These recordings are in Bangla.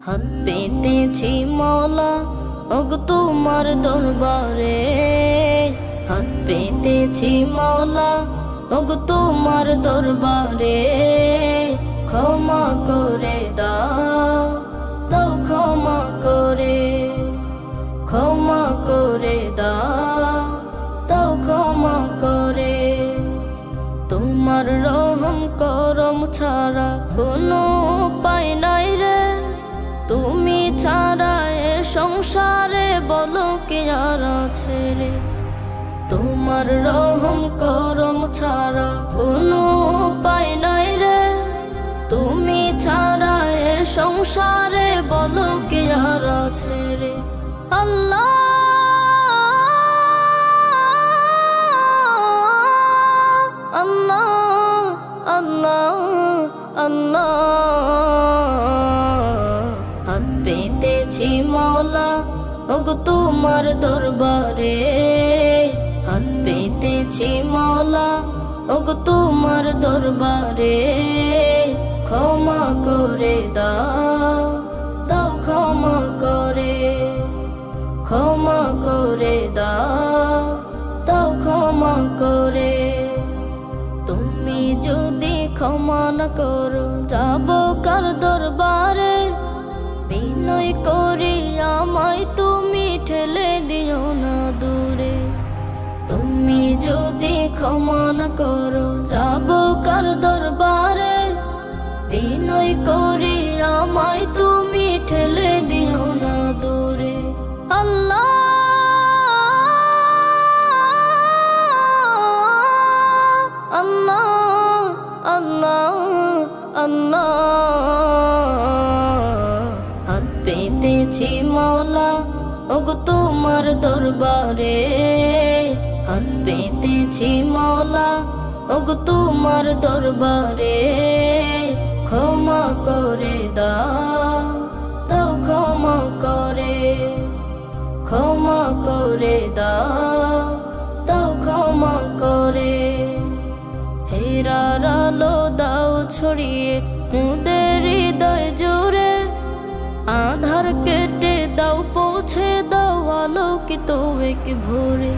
হাত পেতেছি মওলা ওগো তোমার দরবারে, হাত পেতেছি মওলা ওগো তোমার দরবারে। ক্ষমা করে দাও, দাও ক্ষমা করে, ক্ষমা করে দাও, দাও ক্ষমা করে। তোমার রহম করম ছাড়া কোনো উপায় নাই রে, তুমি ছাড়া এ সংসারে বলো কে আর আছে রে। তোমার রহম করম ছাড়া কোনো উপায় নাই রে, তুমি ছাড়া এ সংসারে বলো কে আর আছে রে। আল্লাহ আল্লাহ আল্লাহ আল্লাহ, হাত পেতেছি মওলা ওগো তোমার দরবারে, হাত পেতেছি মওলা ওগো তোমার দরবারে। ক্ষমা করে দাও, দাও ক্ষমা করে, ক্ষমা করে দাও, দাও ক্ষমা করে। তুমি যদি ক্ষমা না করো যাব কার দরবারে, বিনয় করি আমায় তুমি ঠেলে দিও না দূরে। তুমি যদি ক্ষমা না করো যাব কার দরবারে, বিনয় করি আমায় তুমি ঠেলে দিও না দূরে। আল্লাহ আল্লাহ আল্লাহ আল্লাহ, হাত পেতেছি মওলা ওগো তোমার দরবারে, হাত পেতেছি মওলা ওগো তোমার দরবারে। ক্ষমা করে দাও, দাও ক্ষমা করে, ক্ষমা করে দাও, দাও ক্ষমা করে। হেরার আলো দাও ছড়িয়ে মোদের হৃদয় জুড়ে, আধার কেটে দাও পৌঁছে দাও আলোকিত এক ভোরে।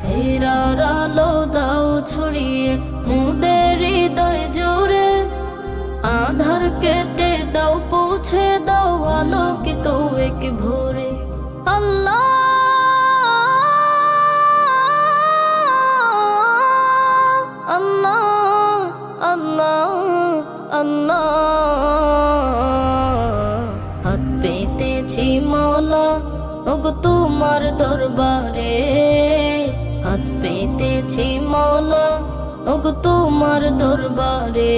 হেরার আলো দাও ছড়িয়ে মোদের হৃদয় জুড়ে, আধার কেটে দাও পৌঁছে দাও আলোকিত এক ভোরে। আল্লাহ আল্লাহ আল্লাহ আল্লাহ, হাত পেতেছি মওলা ওগো তোমার দরবারে, হাত পেতেছি মওলা ওগো তোমার দরবারে।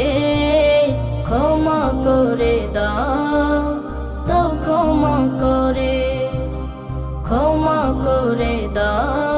ক্ষমা করে দাও, দাও ক্ষমা করে, ক্ষমা করে দাও,